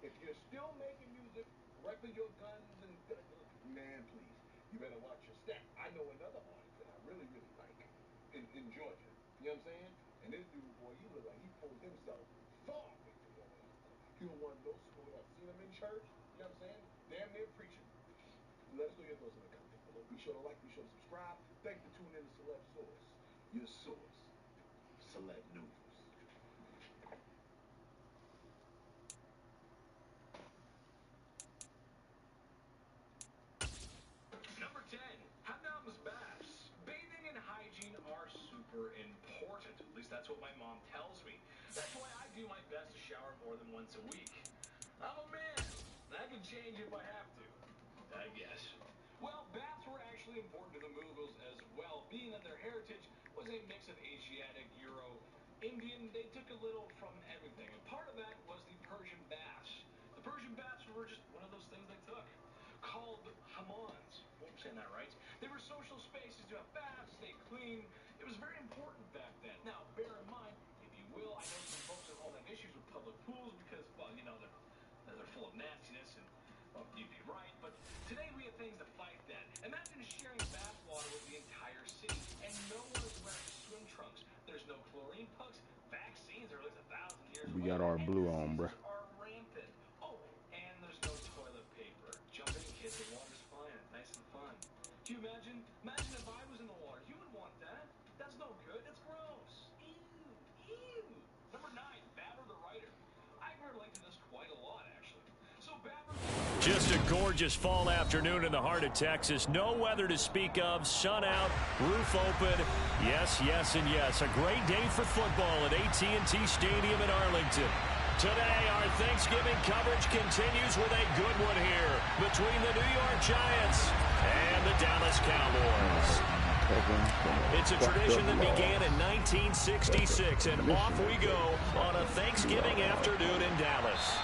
If you're still making music, repping your guns and man, please, you better watch your step. I know another artist that I really, really like in Georgia. You know what I'm saying? And this dude, boy, he look like he pulled himself far away from your ass. He was one of those people that seen him in church. You know what I'm saying? Damn near preaching. Let us know your thoughts in the comments below. Be sure to like, be sure to subscribe. Thanks for tuning in to Celeb Source, your source, Celeb News. Number 10, hammams baths. Bathing and hygiene are super important. At least that's what my mom tells me. That's why I do my best to shower more than once a week. I'm a man. I can change if I have to, I guess. Well, baths were actually important to the Mughals as well, being that their heritage was a mix of Asiatic, Euro, Indian. They took a little from everything, and part of that was the Persian baths. The Persian baths were just one of those things they took. Called hammams. Hope I'm saying that right. They were social spaces to have baths, stay clean. It was very important back then. Now, bear in mind, if you will, I know some folks have all have issues with public pools because, well, you know, they're full of nastiness and, well, you'd be right. But today we have things to fight that. Imagine sharing bath water with the entire city, and no one is wearing swim trunks. There's no chlorine pucks. Vaccines are at least 1,000 years away. We got our and blue on, bruh. diseases are rampant. Oh, and there's no toilet paper. Jumping in kids, the water's fine. Nice and fun. Do you imagine? Imagine if I was in the water. You would want that. That's no good. It's gross. Ew. Ew. Number 9, Babber the writer. I relate to this quite a lot, actually. So Babber... Just a gorgeous fall afternoon in the heart of Texas. No weather to speak of. Sun out, roof open. Yes, yes, and yes. A great day for football at AT&T Stadium in Arlington. Today, our Thanksgiving coverage continues with a good one here between the New York Giants and the Dallas Cowboys. It's a tradition that began in 1966, and off we go on a Thanksgiving afternoon in Dallas.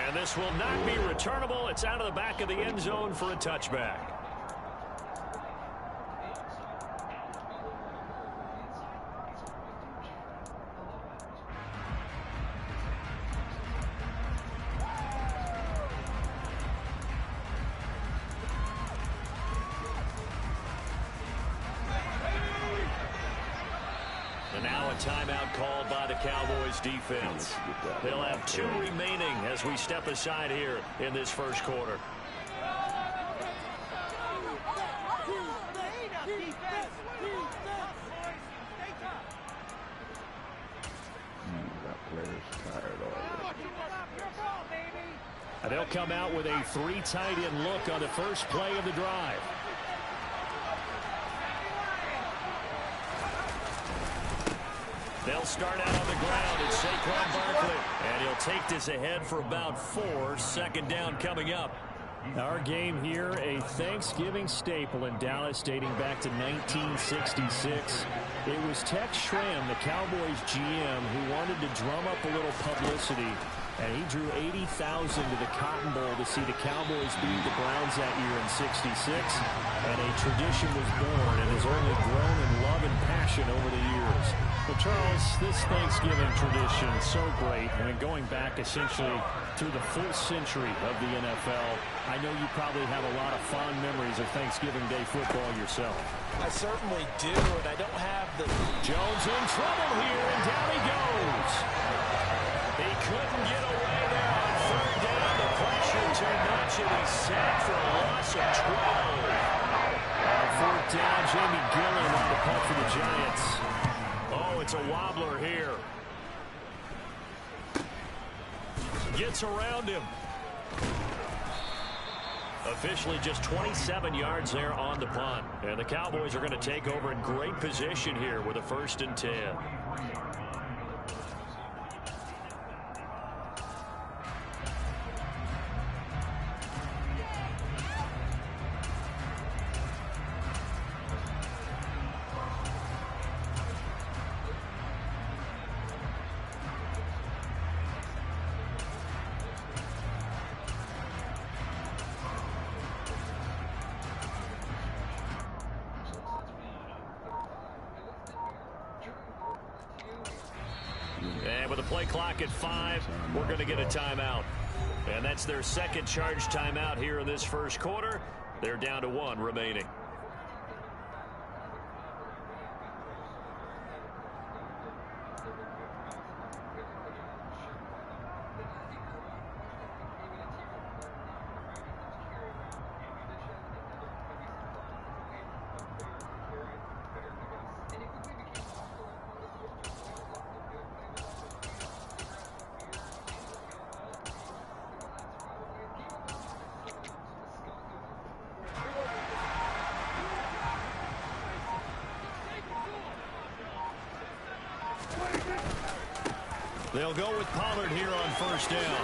And this will not be returnable. It's out of the back of the end zone for a touchback. And now a timeout called by the Cowboys defense. They'll have 2 remaining as we step aside here in this first quarter. And they'll come out with a 3 tight end look on the first play of the drive. They'll start out on the ground. It's Saquon Barkley. And he'll take this ahead for about 4. Second down coming up. Our game here, a Thanksgiving staple in Dallas dating back to 1966. It was Tex Schramm, the Cowboys GM, who wanted to drum up a little publicity. And he drew 80,000 to the Cotton Bowl to see the Cowboys beat the Browns that year in '66. And a tradition was born and has only grown in love and passion over the years. Well, Charles, this Thanksgiving tradition, so great. I mean, going back essentially through the full century of the NFL, I know you probably have a lot of fond memories of Thanksgiving Day football yourself. I certainly do, and I don't have the... Jones in trouble here, and down he goes. He couldn't get away there on 3rd down. The pressure too much, and he's sacked for a loss of 12. On 4th down, Jamie Gillen on the punt for the Giants. Oh, it's a wobbler here. Gets around him. Officially just 27 yards there on the punt. And the Cowboys are going to take over in great position here with a 1st and 10. And with the play clock at 5, we're going to get a timeout. And that's their second charge timeout here in this first quarter. They're down to 1 remaining. They'll go with Pollard here on first down.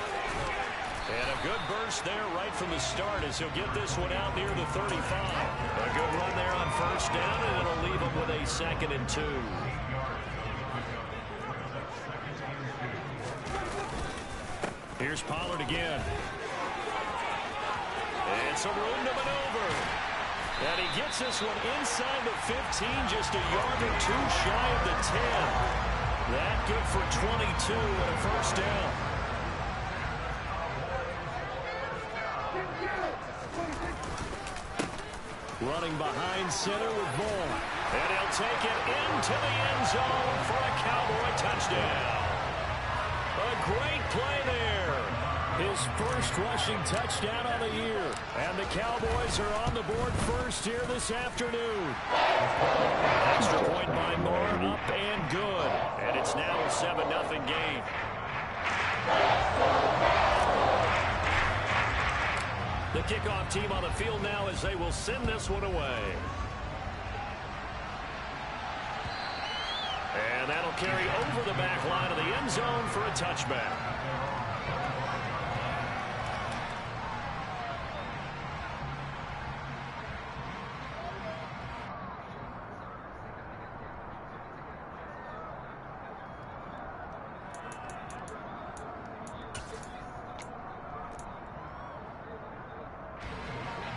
And a good burst there right from the start as he'll get this one out near the 35. A good run there on first down, and it'll leave him with a 2nd and 2. Here's Pollard again. And some room to maneuver. And he gets this one inside the 15, just a yard or 2 shy of the 10. That good for 22 and a first down. Running behind center with Vaughn. And he'll take it into the end zone for a Cowboy touchdown. A great play there. His first rushing touchdown on the year. And the Cowboys are on the board first here this afternoon. Extra point by Moore, up and good. And it's now a 7-0 game. The kickoff team on the field now as they will send this one away. And that'll carry over the back line of the end zone for a touchback.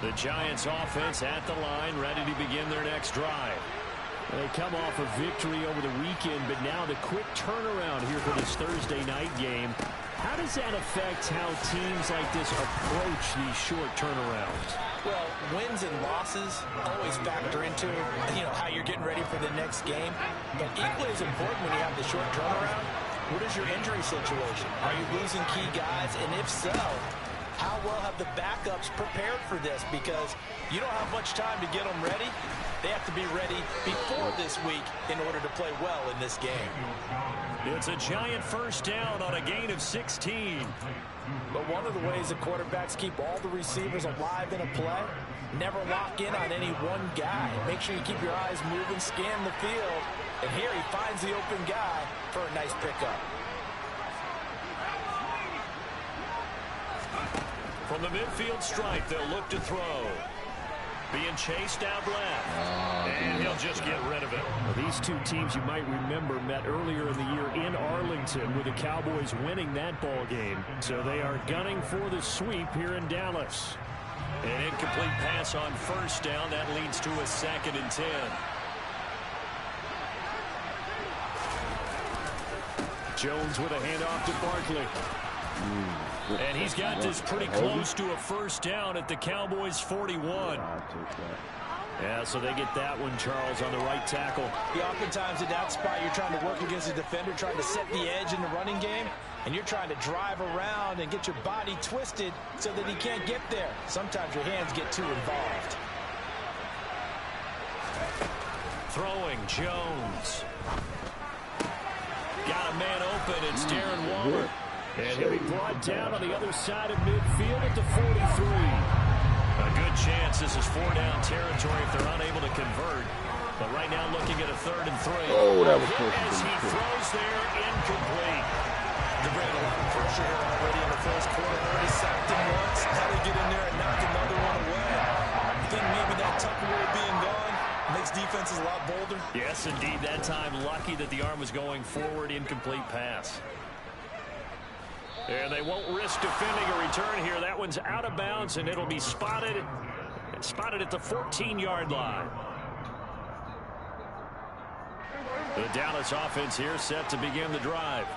The Giants offense at the line, ready to begin their next drive. They come off a victory over the weekend, but now the quick turnaround here for this Thursday night game. How does that affect how teams like this approach these short turnarounds? Well, wins and losses always factor into, how you're getting ready for the next game. But equally as important when you have the short turnaround, what is your injury situation? Are you losing key guys? And if so, how well have the backups prepared for this? Because you don't have much time to get them ready. They have to be ready before this week in order to play well in this game. It's a Giant first down on a gain of 16. But one of the ways that quarterbacks keep all the receivers alive in a play, never lock in on any one guy. Make sure you keep your eyes moving, scan the field. And here he finds the open guy for a nice pickup. From the midfield stripe, they'll look to throw. Being chased out left. And he'll just get rid of it. Well, these two teams, you might remember, met earlier in the year in Arlington with the Cowboys winning that ball game. So they are gunning for the sweep here in Dallas. An incomplete pass on first down. That leads to a 2nd and 10. Jones with a handoff to Barkley. And he's got this pretty close to a first down at the Cowboys' 41. Yeah, so they get that one, Charles, on the right tackle. Yeah, oftentimes at that spot, you're trying to work against a defender, trying to set the edge in the running game, and you're trying to drive around and get your body twisted so that he can't get there. Sometimes your hands get too involved. Throwing, Jones. Got a man open. It's Darren Waller. And he'll be brought down on the other side of midfield at the 43. A good chance this is 4-down territory if they're unable to convert. But right now looking at a 3rd and 3. Oh, that was close. As he throws there, incomplete. They're bringing a lot of pressure here already in the first quarter. Already sacked him once. How they get in there and knock another one away? I think maybe that Tucker rule being gone makes defenses a lot bolder. Yes, indeed. That time lucky that the arm was going forward. Incomplete pass. And they won't risk defending a return here. That one's out of bounds, and it'll be spotted at the 14-yard line. The Dallas offense here set to begin the drive.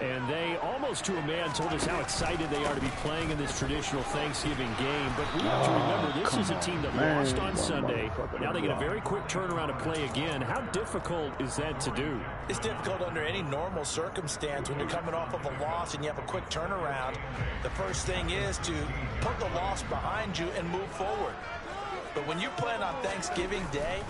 And they, almost to a man, told us how excited they are to be playing in this traditional Thanksgiving game. But we have to remember, this is a team that lost on Sunday. Now they get a very quick turnaround to play again. How difficult is that to do? It's difficult under any normal circumstance when you're coming off of a loss and you have a quick turnaround. The first thing is to put the loss behind you and move forward. But when you're playing on Thanksgiving Day,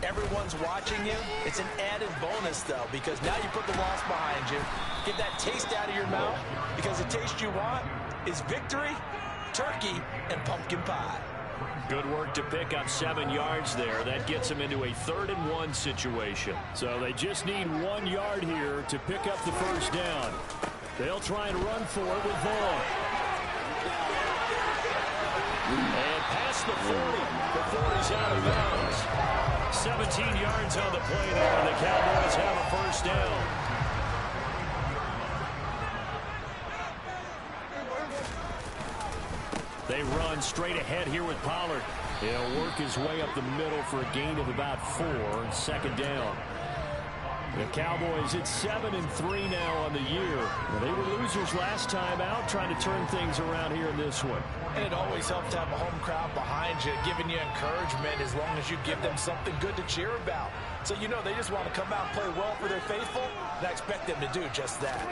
everyone's watching you. It's an added bonus, though, because now you put the loss behind you. Get that taste out of your mouth, because the taste you want is victory, turkey, and pumpkin pie. Good work to pick up 7 yards there. That gets them into a 3rd and 1 situation. So they just need 1 yard here to pick up the first down. They'll try and run for it with Vaughn. And past the 40. The 40's out of bounds. 17 yards on the play there, and the Cowboys have a first down. They run straight ahead here with Pollard. He'll work his way up the middle for a gain of about 4, 2nd down. The Cowboys at 7-3 now on the year. They were losers last time out, trying to turn things around here in this one. And it always helps to have a home crowd behind you, giving you encouragement as long as you give them something good to cheer about. So you know they just want to come out and play well for their faithful, and I expect them to do just that.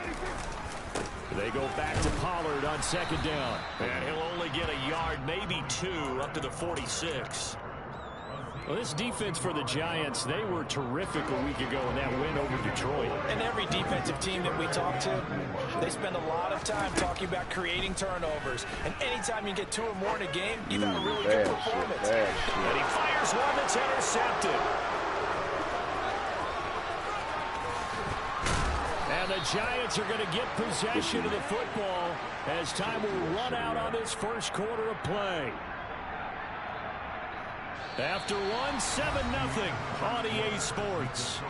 They go back to Pollard on 2nd down. And he'll only get a yard, maybe 2, up to the 46. Well, this defense for the Giants, they were terrific a week ago in that win over Detroit. And every defensive team that we talk to, they spend a lot of time talking about creating turnovers. And anytime you get 2 or more in a game, you've had a really good performance. And he fires one that's intercepted. And the Giants are going to get possession of the football as time will run out on this first quarter of play. After 1, 7-0 on EA Sports.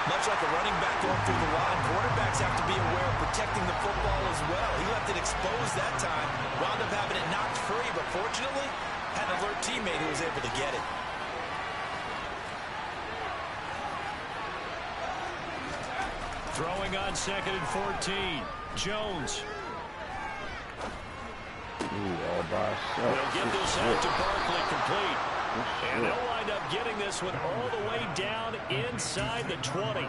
Much like a running back going through the line, quarterbacks have to be aware of protecting the football as well. He left it exposed that time, wound up having it knocked free, but fortunately, had an alert teammate who was able to get it. Throwing on 2nd and 14. Jones. They'll get this out to Barkley complete. And they'll wind up getting this one all the way down inside the 20.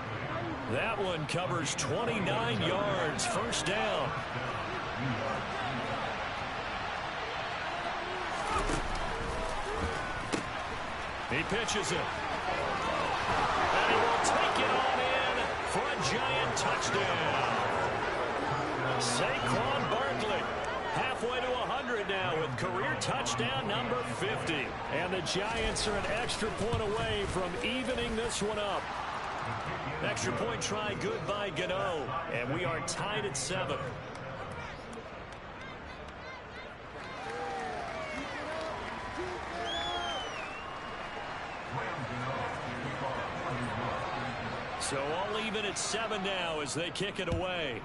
That one covers 29 yards. First down. He pitches it. And he will take it on in for a giant touchdown. Saquon Barkley. Halfway to 100 now with career touchdown number 50. And the Giants are an extra point away from evening this one up. Extra point try good by Gano. And we are tied at 7. So all even at 7 now as they kick it away.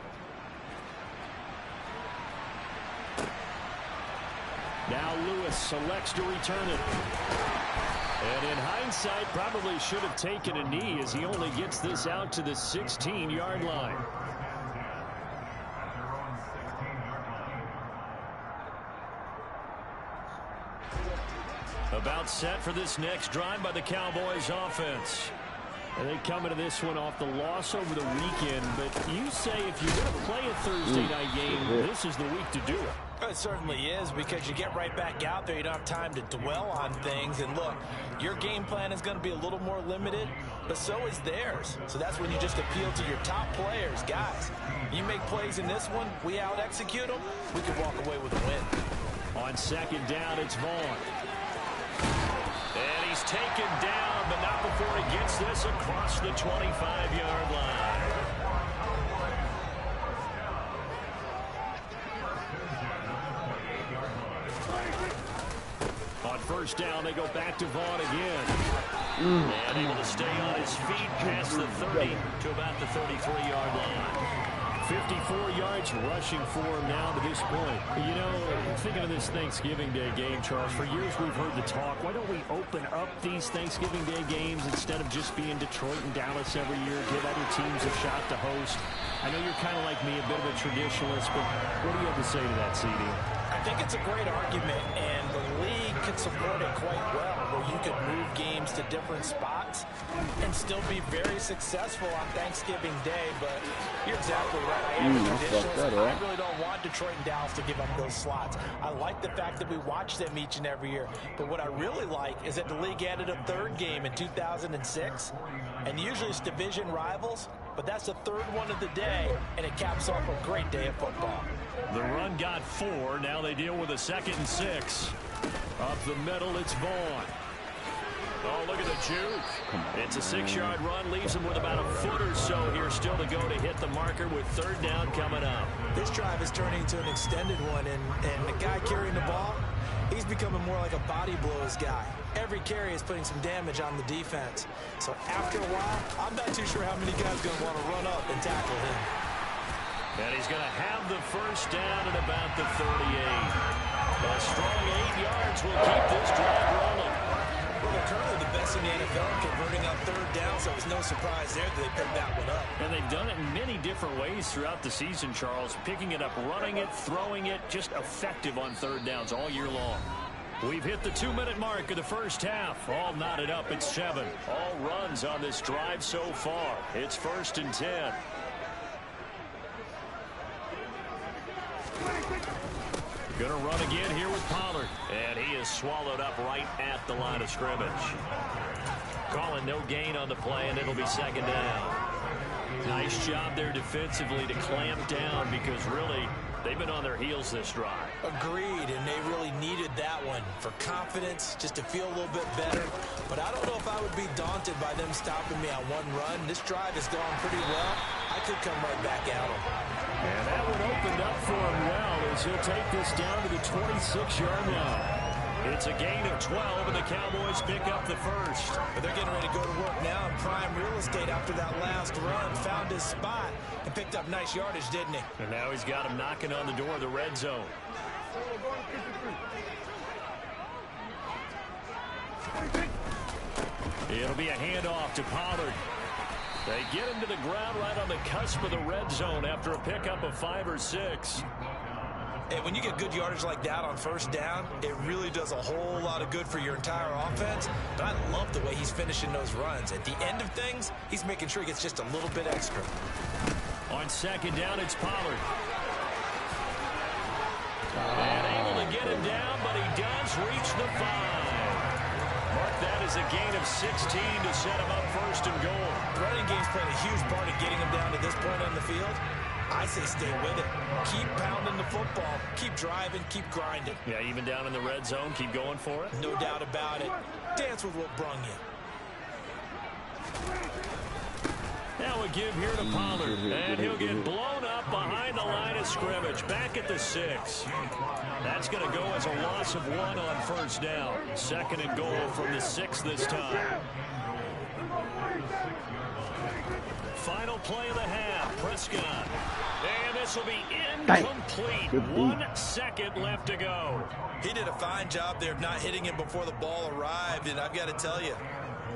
Now Lewis selects to return it. And in hindsight, probably should have taken a knee as he only gets this out to the 16-yard line. About set for this next drive by the Cowboys offense. And they come into this one off the loss over the weekend. But you say if you're going to play a Thursday night game, this is the week to do it. It certainly is, because you get right back out there. You don't have time to dwell on things. And look, your game plan is going to be a little more limited, but so is theirs. So that's when you just appeal to your top players. Guys, you make plays in this one, we out-execute them, we can walk away with a win. On 2nd down, it's Vaughn. And he He's taken down, but not before he gets this across the 25-yard line. On first down, they go back to Vaughn again. And able to stay on his feet past the 30 to about the 33-yard line. 54 yards rushing for him now to this point. You know, thinking of this Thanksgiving Day game, Charles, for years we've heard the talk, why don't we open up these Thanksgiving Day games instead of just being Detroit and Dallas every year, give other teams a shot to host? I know you're kind of like me, a bit of a traditionalist, but what do you have to say to that, CD? I think it's a great argument, and the league could support it quite well, where you could move games to different spots and still be very successful on Thanksgiving Day. But you're exactly right. I am a traditionalist. I really don't want Detroit and Dallas to give up those slots. I like the fact that we watch them each and every year. But what I really like is that the league added a third game in 2006, and usually it's division rivals, but that's the third one of the day, and it caps off a great day of football. The run got 4. Now they deal with a 2nd and 6. Up the middle, it's Vaughn. Oh, look at the juke. It's a 6-yard run. Leaves him with about a foot or so here still to go to hit the marker with third down coming up. This drive is turning into an extended one, and the guy carrying the ball, he's becoming more like a body blows guy. Every carry is putting some damage on the defense. So after a while, I'm not too sure how many guys are going to want to run up and tackle him. And he's going to have the first down at about the 38. A strong 8 yards will keep this drive rolling. Well, they're currently the best in the NFL converting on third down, so it was no surprise there that they picked that one up. And they've done it in many different ways throughout the season, Charles. Picking it up, running it, throwing it, just effective on third downs all year long. We've hit the 2-minute mark of the first half. All knotted up at 7. All runs on this drive so far. It's 1st and 10. Going to run again here with Pollard. And he is swallowed up right at the line of scrimmage. Calling no gain on the play, and it'll be 2nd down. Nice job there defensively to clamp down because really they've been on their heels this drive. Agreed, and they really needed that one for confidence, just to feel a little bit better. But I don't know if I would be daunted by them stopping me on one run. This drive has gone pretty well. I could come right back at them. And that one opened up for him well as he'll take this down to the 26-yard line. It's a gain of 12, and the Cowboys pick up the first. But they're getting ready to go to work now in prime real estate after that last run. Found his spot and picked up nice yardage, didn't he? And now he's got him knocking on the door of the red zone. It'll be a handoff to Pollard. They get him to the ground right on the cusp of the red zone after a pickup of 5 or 6. And when you get good yardage like that on first down, it really does a whole lot of good for your entire offense. But I love the way he's finishing those runs. At the end of things, he's making sure he gets just a little bit extra. On 2nd down, it's Pollard. And able to get him down, but he does reach the 5. Mark that as a gain of 16 to set him up 1st and goal. The running game's playing a huge part in getting him down to this point on the field. I say stay with it. Keep pounding the football. Keep driving. Keep grinding. Yeah, even down in the red zone, keep going for it. No doubt about it. Dance with what brung you. Now a give here to Pollard, and he'll get blown up behind the line of scrimmage, back at the 6. That's going to go as a loss of 1 on 1st down. 2nd and goal from the 6 this time. Final play of the half, Prescott. And this will be incomplete. 1 second left to go. He did a fine job there of not hitting him before the ball arrived, and I've got to tell you,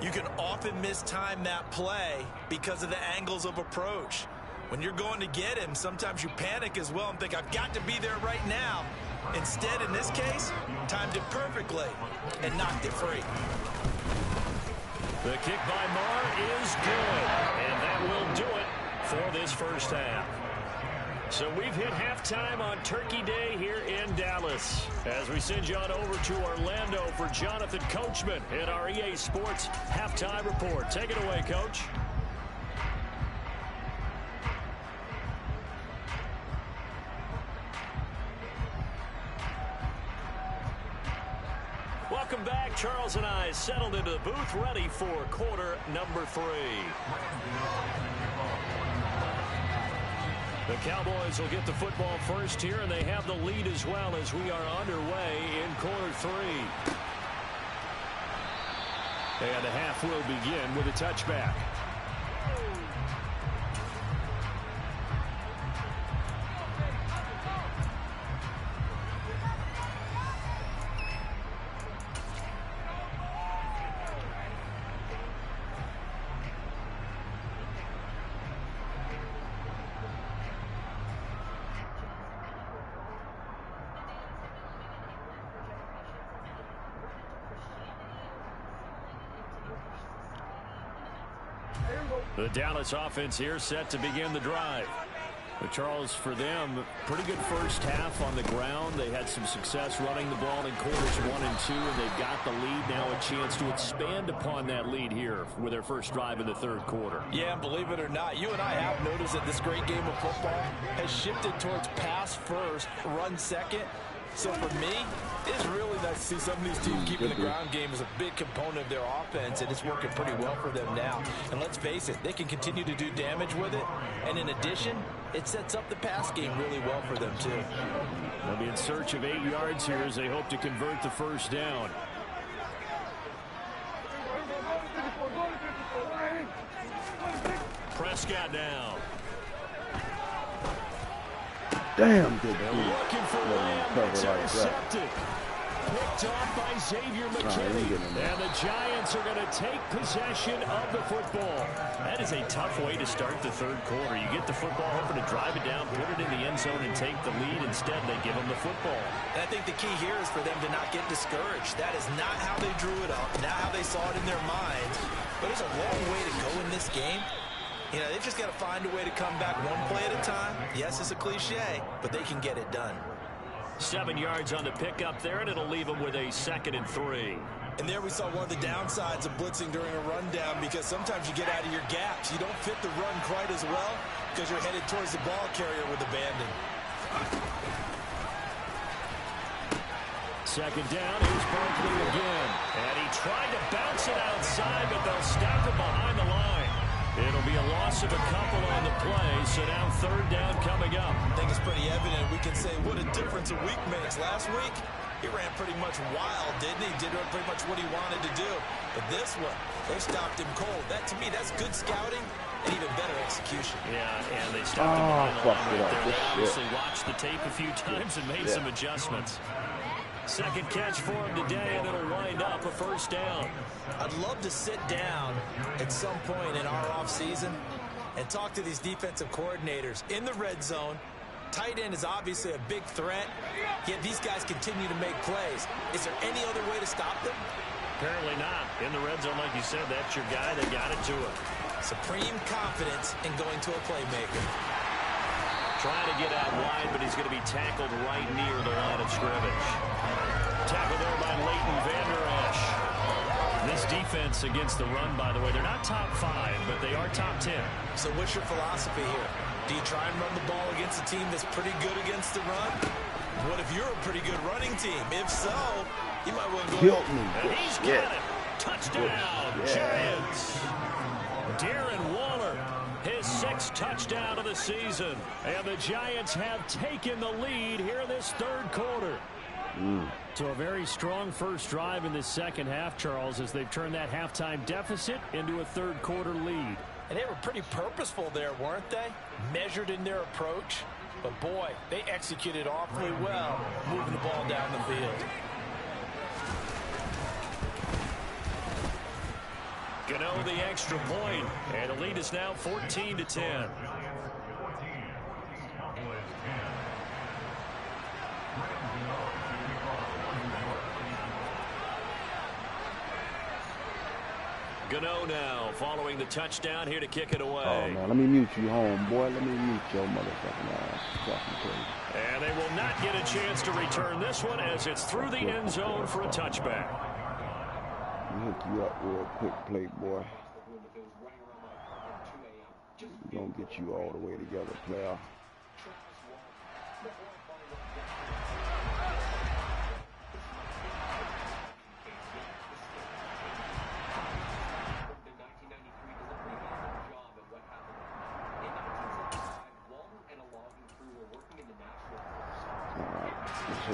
you can often mistime that play because of the angles of approach. When you're going to get him, sometimes you panic as well and think, I've got to be there right now. Instead, in this case, timed it perfectly and knocked it free. The kick by Marr is good, and that will do it for this first half. So we've hit halftime on Turkey Day here in Dallas. As we send you on over to Orlando for Jonathan Coachman in our EA Sports Halftime Report. Take it away, Coach. Welcome back Charles and I settled into the booth, ready for quarter number 3. The Cowboys will get the football first here, and they have the lead as well as we are underway in quarter 3. And the half will begin with a touchback. The Dallas offense here set to begin the drive. But Charles, for them, pretty good first half on the ground. They had some success running the ball in quarters 1 and 2, and they've got the lead now, a chance to expand upon that lead here with their first drive in the third quarter. Yeah, and believe it or not, you and I have noticed that this great game of football has shifted towards pass first, run second. So for me, it's really nice to see some of these teams keeping the ground game as a big component of their offense, and it's working pretty well for them now. And let's face it, they can continue to do damage with it. And in addition, it sets up the pass game really well for them, too. They'll be in search of 8 yards here as they hope to convert the first down. Prescott now. Damn good. Looking for Lamb. It's intercepted. Picked off by Xavier McKinney. And the Giants are going to take possession of the football. That is a tough way to start the third quarter. You get the football, hoping to drive it down, put it in the end zone, and take the lead. Instead, they give them the football. And I think the key here is for them to not get discouraged. That is not how they drew it up, not how they saw it in their minds. But there's a long way to go in this game. You know, they've just got to find a way to come back one play at a time. Yes, it's a cliche, but they can get it done. 7 yards on the pickup there, and it'll leave them with a 2nd and 3. And there we saw one of the downsides of blitzing during a rundown, because sometimes you get out of your gaps. You don't fit the run quite as well because you're headed towards the ball carrier with abandon. 2nd down, here's Barkley again. And he tried to bounce it outside, but they'll stop him behind the line. It'll be a loss of a couple on the play, so now 3rd down coming up. I think it's pretty evident. We can say what a difference a week makes. Last week, he ran pretty much wild, didn't he? Did pretty much what he wanted to do. But this one, they stopped him cold. That, to me, that's good scouting and even better execution. Yeah, and they stopped him behind the line right there. They obviously watched the tape a few times and made some adjustments. 2nd catch for him today, and it'll wind up a 1st down. I'd love to sit down at some point in our offseason and talk to these defensive coordinators in the red zone. Tight end is obviously a big threat, yet these guys continue to make plays. Is there any other way to stop them? Apparently not. In the red zone, like you said, that's your guy. They got it to him. Supreme confidence in going to a playmaker. Trying to get out wide, but he's going to be tackled right near the line of scrimmage. Tackled there by Leighton Vander Esch. This defense against the run, by the way, they're not top 5, but they are top 10. So what's your philosophy here? Do you try and run the ball against a team that's pretty good against the run? What if you're a pretty good running team? If so, you might well go. Killed me. And he's got it. Touchdown, Giants. Darren Waller, his 6th touchdown of the season. And the Giants have taken the lead here in this 3rd quarter. So a very strong first drive in the second half, Charles, as they've turned that halftime deficit into a 3rd quarter lead. And they were pretty purposeful there, weren't they? Measured in their approach. But boy, they executed awfully well, moving the ball down the field. Gano the extra point, and the lead is now 14-10. Gano now following the touchdown here to kick it away. Oh, man, let me mute you, homeboy. Let me mute your motherfucking ass. And they will not get a chance to return this one as it's through the end zone for a touchback. Let me hook you up real quick, playboy. We're going to get you all the way together, player.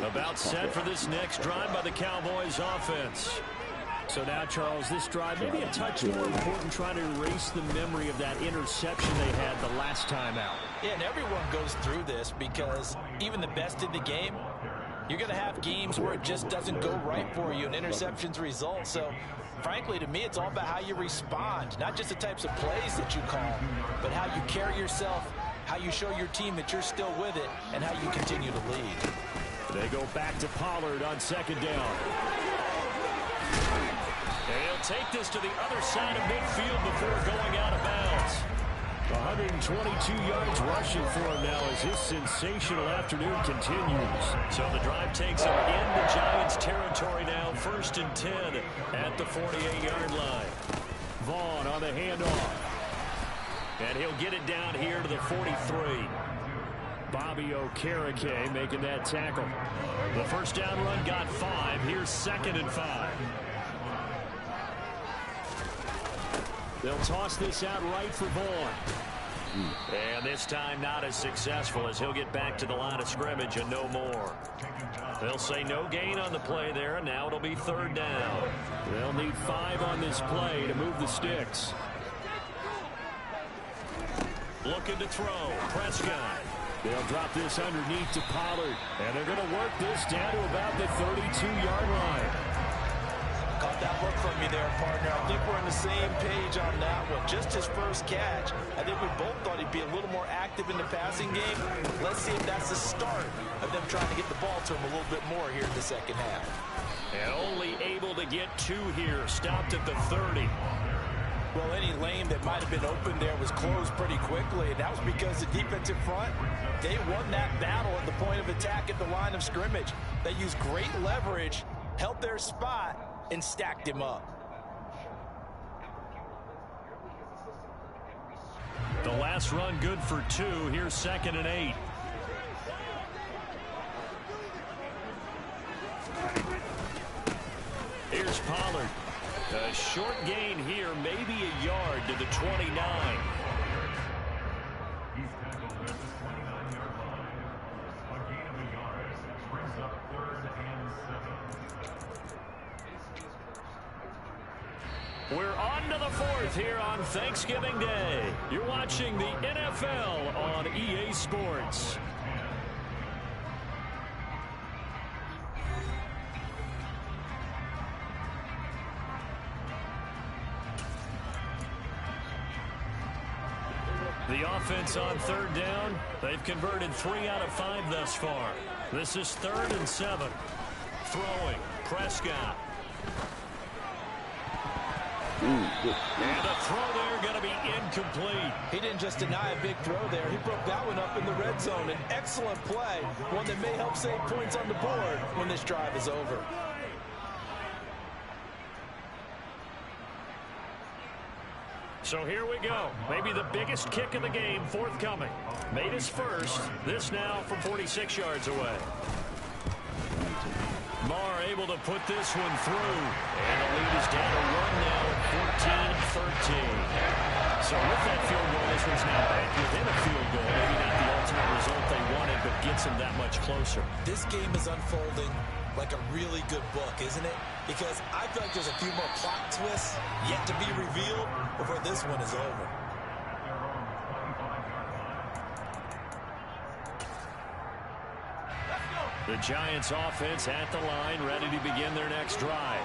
About set for this next drive by the Cowboys offense. So now, Charles, this drive maybe a touch more important, trying to erase the memory of that interception they had the last time out. Yeah, and everyone goes through this because even the best in the game, you're going to have games where it just doesn't go right for you and interceptions result. So, frankly, to me, it's all about how you respond, not just the types of plays that you call, but how you carry yourself, how you show your team that you're still with it, and how you continue to lead. They go back to Pollard on second down. And he'll take this to the other side of midfield before going out of bounds. 122 yards rushing for him now as his sensational afternoon continues. So the drive takes him into Giants territory now, 1st and 10 at the 48-yard line. Vaughn on the handoff. And he'll get it down here to the 43. Bobby Okereke making that tackle. The first down run got 5. Here's 2nd and 5. They'll toss this out right for Vaughn. And this time not as successful as he'll get back to the line of scrimmage and no more. They'll say no gain on the play there, and now it'll be 3rd down. They'll need 5 on this play to move the sticks. Looking to throw. Prescott. They'll drop this underneath to Pollard. And they're going to work this down to about the 32-yard line. Caught that look from you there, partner. I think we're on the same page on that one. Just his first catch. I think we both thought he'd be a little more active in the passing game. Let's see if that's the start of them trying to get the ball to him a little bit more here in the second half. And only able to get 2 here. Stopped at the 30. Well, any lane that might have been open there was closed pretty quickly, and that was because the defensive front, they won that battle at the point of attack at the line of scrimmage. They used great leverage, held their spot, and stacked him up. The last run good for 2. Here's 2nd and 8. Here's Pollard. A short gain here, maybe a yard to the 29. We're on to the 4th here on Thanksgiving Day. You're watching the NFL on EA Sports. The offense on 3rd down. They've converted 3 out of 5 thus far. This is 3rd and 7. Throwing. Prescott. And a throw there going to be incomplete. He didn't just deny a big throw there. He broke that one up in the red zone. An excellent play. One that may help save points on the board when this drive is over. So here we go. Maybe the biggest kick of the game forthcoming. Made his first. This now from 46 yards away. Marr able to put this one through. And the lead is down to 1 now at 14-13. So with that field goal, this one's now back within a field goal. Maybe not the ultimate result they wanted, but gets them that much closer. This game is unfolding like a really good book, isn't it? Because I feel like there's a few more plot twists yet to be revealed before this one is over. The Giants offense at the line, ready to begin their next drive.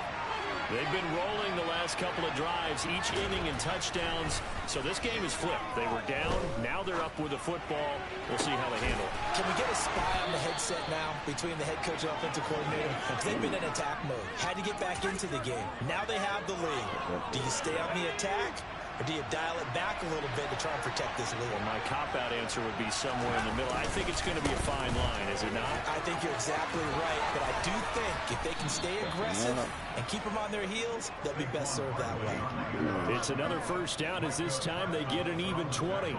They've been rolling the last couple of drives, each inning in touchdowns. So this game is flipped. They were down. Now they're up with the football. We'll see how they handle it. Can we get a spy on the headset now between the head coach and offensive coordinator? Because they've been in attack mode. Had to get back into the game. Now they have the lead. Do you stay on the attack? Or do you dial it back a little bit to try and protect this lead? Well, my cop-out answer would be somewhere in the middle. I think it's going to be a fine line, is it not? I think you're exactly right, but I do think if they can stay aggressive and keep them on their heels, they'll be best served that way. It's another first down as this time they get an even 20.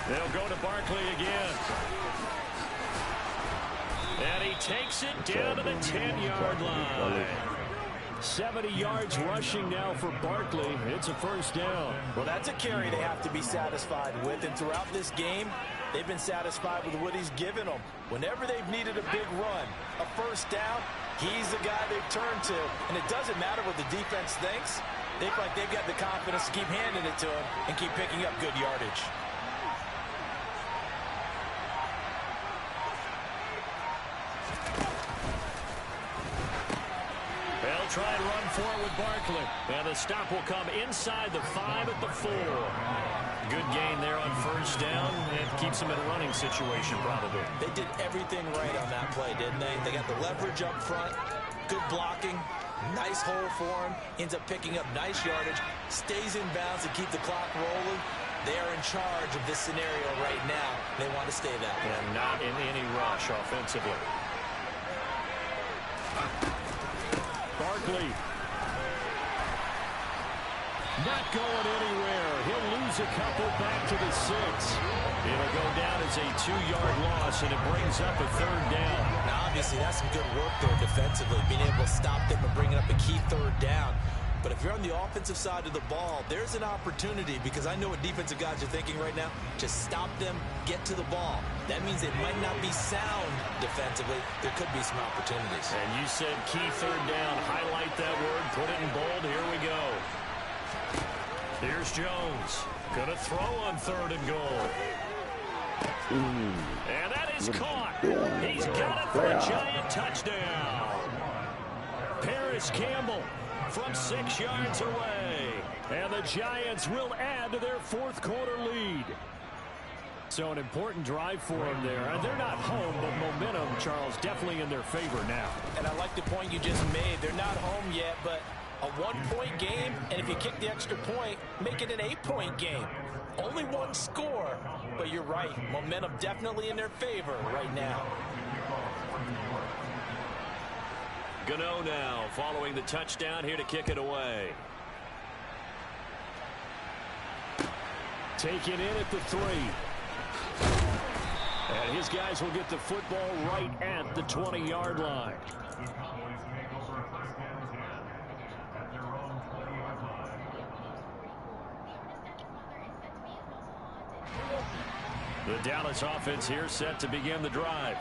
They'll go to Barkley again. And he takes it down to the 10-yard line. 70 yards rushing now for Barkley. It's a first down. Well, that's a carry they have to be satisfied with. And throughout this game, they've been satisfied with what he's given them. Whenever they've needed a big run, a first down, he's the guy they've turned to. And it doesn't matter what the defense thinks. They feel like they've got the confidence to keep handing it to him and keep picking up good yardage. They'll try and run forward with Barkley. And the stop will come inside the 5 at the 4. Good gain there on first down. It keeps them in a running situation, probably. They did everything right on that play, didn't they? They got the leverage up front, good blocking, nice hole for him, ends up picking up nice yardage, stays in bounds to keep the clock rolling. They are in charge of this scenario right now. They want to stay that way. And not in any rush offensively. Barkley. Not going anywhere. He'll lose a couple back to the 6. It'll go down as a 2-yard loss, and it brings up a 3rd down. Now, obviously, that's some good work there defensively, being able to stop them and bringing up a key 3rd down. But if you're on the offensive side of the ball, there's an opportunity, because I know what defensive guys are thinking right now. Just stop them, get to the ball. That means it might not be sound defensively. There could be some opportunities. And you said key 3rd down. Highlight that word. Put it in bold. Here we go. Here's Jones. Gonna throw on 3rd and goal. And that is caught. He's got it for a giant touchdown. Paris Campbell from 6 yards away. And the Giants will add to their 4th quarter lead. So an important drive for them there. And they're not home, but momentum, Charles, definitely in their favor now. And I like the point you just made. They're not home yet, but a 1-point game, and if you kick the extra point, make it an 8-point game. Only 1 score, but you're right. Momentum definitely in their favor right now. Gano now following the touchdown, here to kick it away. Taken in at the 3. And his guys will get the football right at the 20-yard line. The Dallas offense here set to begin the drive.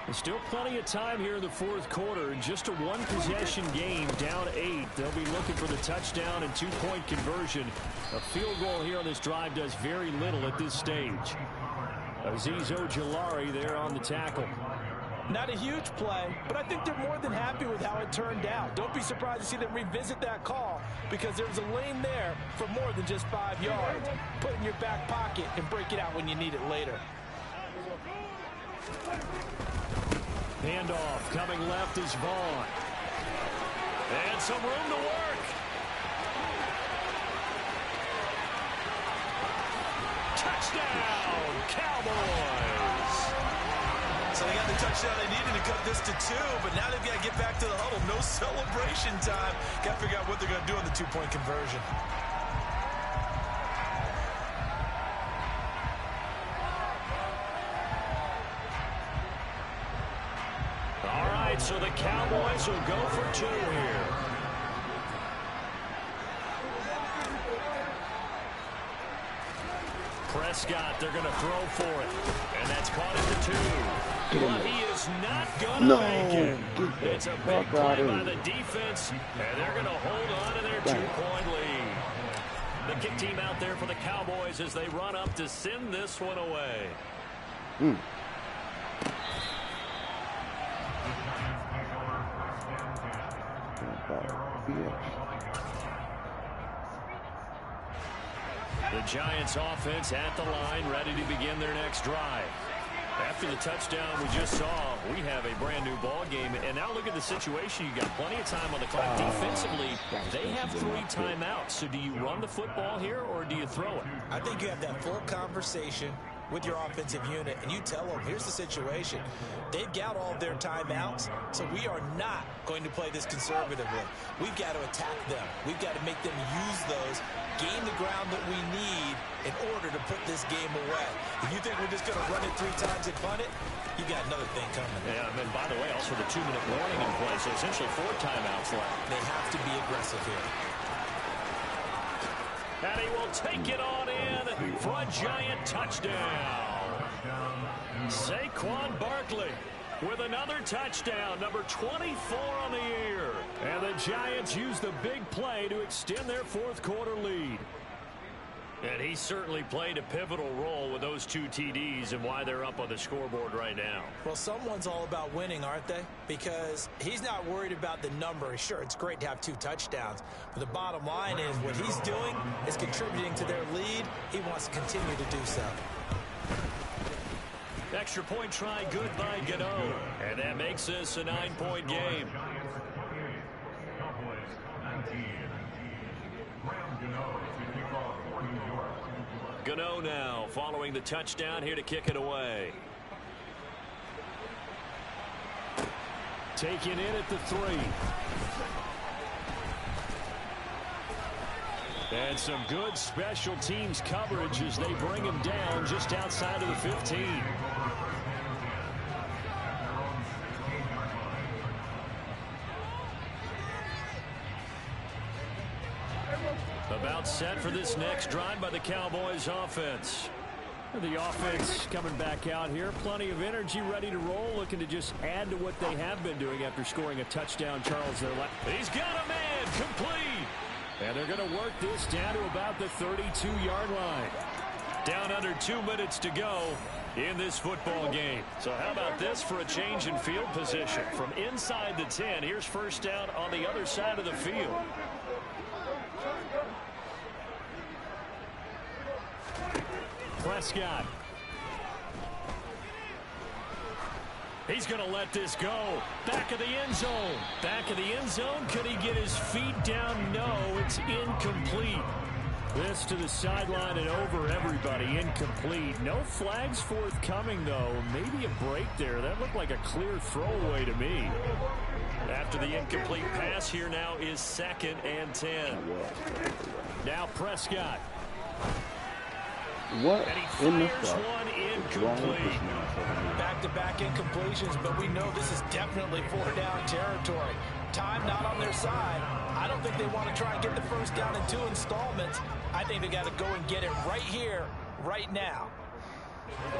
There's still plenty of time here in the 4th quarter. Just a 1-possession game, down 8. They'll be looking for the touchdown and 2-point conversion. A field goal here on this drive does very little at this stage. Azeez Ojulari there on the tackle. Not a huge play, but I think they're more than happy with how it turned out. Don't be surprised to see them revisit that call, because there's a lane there for more than just 5 yards. Put it in your back pocket and break it out when you need it later. Handoff coming left is Vaughn. And some room to work. Touchdown, Cowboys. So they got the touchdown they needed to cut this to 2, but now they've got to get back to the huddle. No celebration time. Got to figure out what they're going to do on the 2-point conversion. All right, so the Cowboys will go for 2 here. Prescott, they're going to throw for it. And that's caught at the 2. But he is not going to make it. It's a big play by the defense, and they're going to hold on to their 2-point lead. The kick team out there for the Cowboys as they run up to send this one away. The Giants offense at the line, ready to begin their next drive. After the touchdown we just saw, we have a brand new ball game. And now look at the situation. You got plenty of time on the clock. Defensively, they have 3 timeouts. So do you run the football here or do you throw it? I think you have that full conversation with your offensive unit, and you tell them, here's the situation. They've got all their timeouts, so we are not going to play this conservatively. We've got to attack them. We've got to make them use those, gain the ground that we need in order to put this game away. If you think we're just going to run it 3 times and punt it, you got another thing coming. Yeah, and by the way, also the 2-minute warning in play, so essentially 4 timeouts left. They have to be aggressive here. And he will take it on in for a giant touchdown. Saquon Barkley with another touchdown, number 24 on the year. And the Giants use the big play to extend their fourth quarter lead. And he certainly played a pivotal role with those 2 TDs and why they're up on the scoreboard right now. Well, someone's all about winning, aren't they? Because he's not worried about the number. Sure, it's great to have 2 touchdowns. But the bottom line is what he's doing is contributing to their lead. He wants to continue to do so. Extra point try good by Gano. And that makes this a 9-point game. Gano now following the touchdown here to kick it away. Taken in at the 3. And some good special teams coverage as they bring him down just outside of the 15. About set for this next drive by the Cowboys offense. The offense coming back out here. Plenty of energy, ready to roll, looking to just add to what they have been doing after scoring a touchdown. Charles, their left. He's got a man, complete. And they're going to work this down to about the 32-yard line. Down under 2 minutes to go in this football game. So how about this for a change in field position? From inside the 10, here's first down on the other side of the field. Prescott. He's going to let this go. Back of the end zone. Back of the end zone. Could he get his feet down? No, it's incomplete. This to the sideline and over everybody. Incomplete. No flags forthcoming, though. Maybe a break there. That looked like a clear throwaway to me. After the incomplete pass, here now is 2nd and 10. Now Prescott. What and he fires one incomplete. Back-to-back incompletions, but we know this is definitely 4-down territory. Time not on their side. I don't think they want to try and get the first down in 2 installments. I think they got to go and get it right here, right now.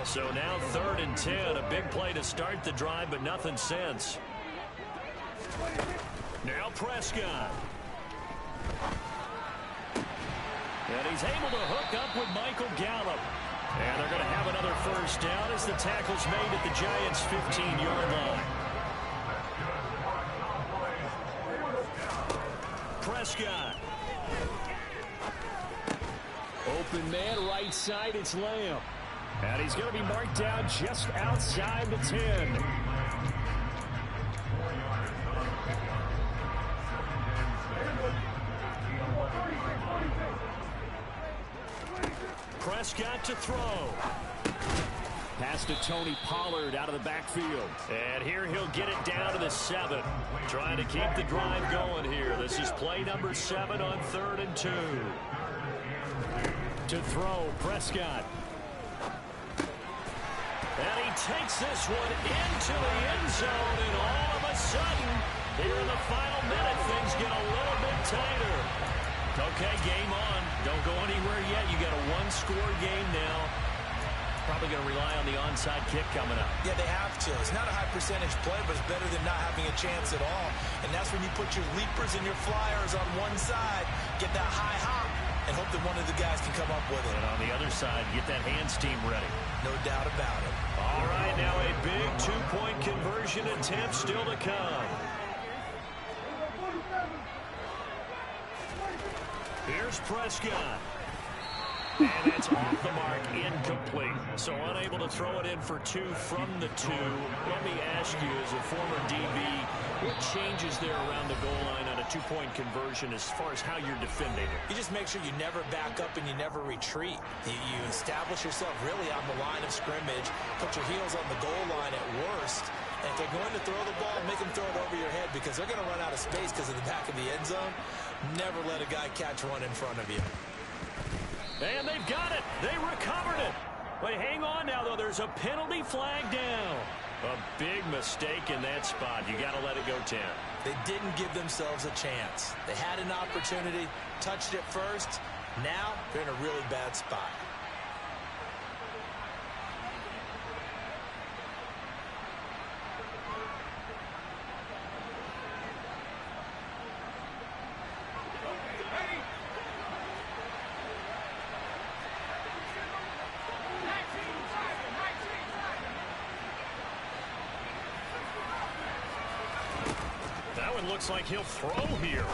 So now 3rd and 10, a big play to start the drive, but nothing since. Now Prescott. And he's able to hook up with Michael Gallup. And they're going to have another first down as the tackle's made at the Giants' 15-yard line. Prescott. Open man, right side, it's Lamb. And he's going to be marked down just outside the 10. Prescott to throw. Pass to Tony Pollard out of the backfield. And here he'll get it down to the 7. Trying to keep the drive going here. This is play number 7 on 3rd and 2. To throw, Prescott. And he takes this one into the end zone. And all of a sudden, here in the final minute, things get a little bit tighter. Okay, game on. Don't go anywhere yet. You got a 1-score game now. Probably going to rely on the onside kick coming up. Yeah, they have to. It's not a high percentage play, but it's better than not having a chance at all. And that's when you put your leapers and your flyers on one side, get that high hop, and hope that one of the guys can come up with it. And on the other side, get that hands team ready. No doubt about it. All right, now a big 2-point conversion attempt still to come. Here's Prescott. And that's off the mark, incomplete. So unable to throw it in for 2 from the 2. Let me ask you, as a former DB, what changes there around the goal line on a 2-point conversion as far as how you're defending it? You just make sure you never back up and you never retreat. You establish yourself really on the line of scrimmage, put your heels on the goal line at worst. And if they're going to throw the ball, make them throw it over your head because they're going to run out of space because of the back of the end zone. Never let a guy catch one in front of you. And they've got it. They recovered it. But hang on now, though. There's a penalty flag down. A big mistake in that spot. You got to let it go 10. They didn't give themselves a chance. They had an opportunity, touched it first. Now they're in a really bad spot. Looks like he'll throw here.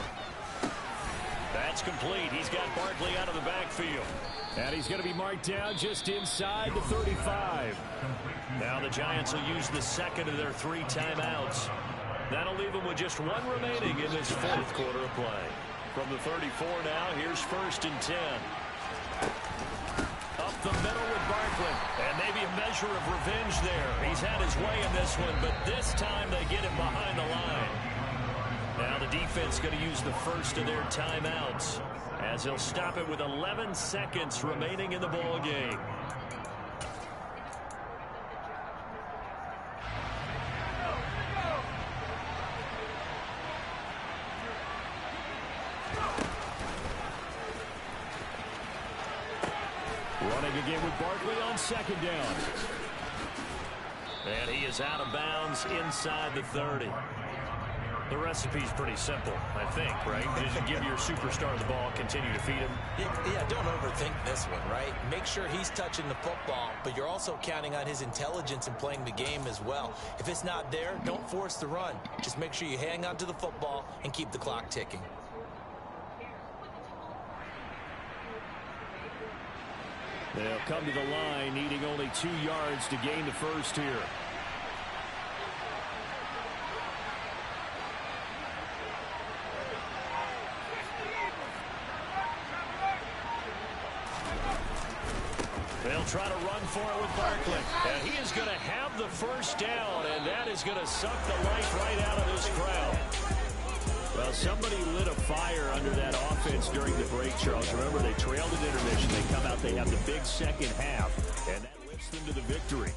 That's complete. He's got Barkley out of the backfield. And he's going to be marked down just inside the 35. Now the Giants will use the second of their 3 timeouts. That'll leave them with just 1 remaining in this 4th quarter of play. From the 34 now, here's 1st and 10. Up the middle with Barkley. And maybe a measure of revenge there. He's had his way in this one, but this time they get him behind the line. Now the defense going to use the first of their timeouts as they'll stop it with 11 seconds remaining in the ball game. Running again with Barkley on 2nd down. And he is out of bounds inside the 30. The recipe's pretty simple, I think, right? Just give your superstar the ball, continue to feed him. Yeah, don't overthink this one, right? Make sure he's touching the football, but you're also counting on his intelligence in playing the game as well. If it's not there, don't force the run. Just make sure you hang on to the football and keep the clock ticking. They'll come to the line, needing only 2 yards to gain the first here. They'll try to run for it with Barkley. And he is going to have the first down, and that is going to suck the life right out of this crowd. Well, somebody lit a fire under that offense during the break, Charles. Remember, they trailed at intermission. They come out, they have the big second half, and that lifts them to the victory.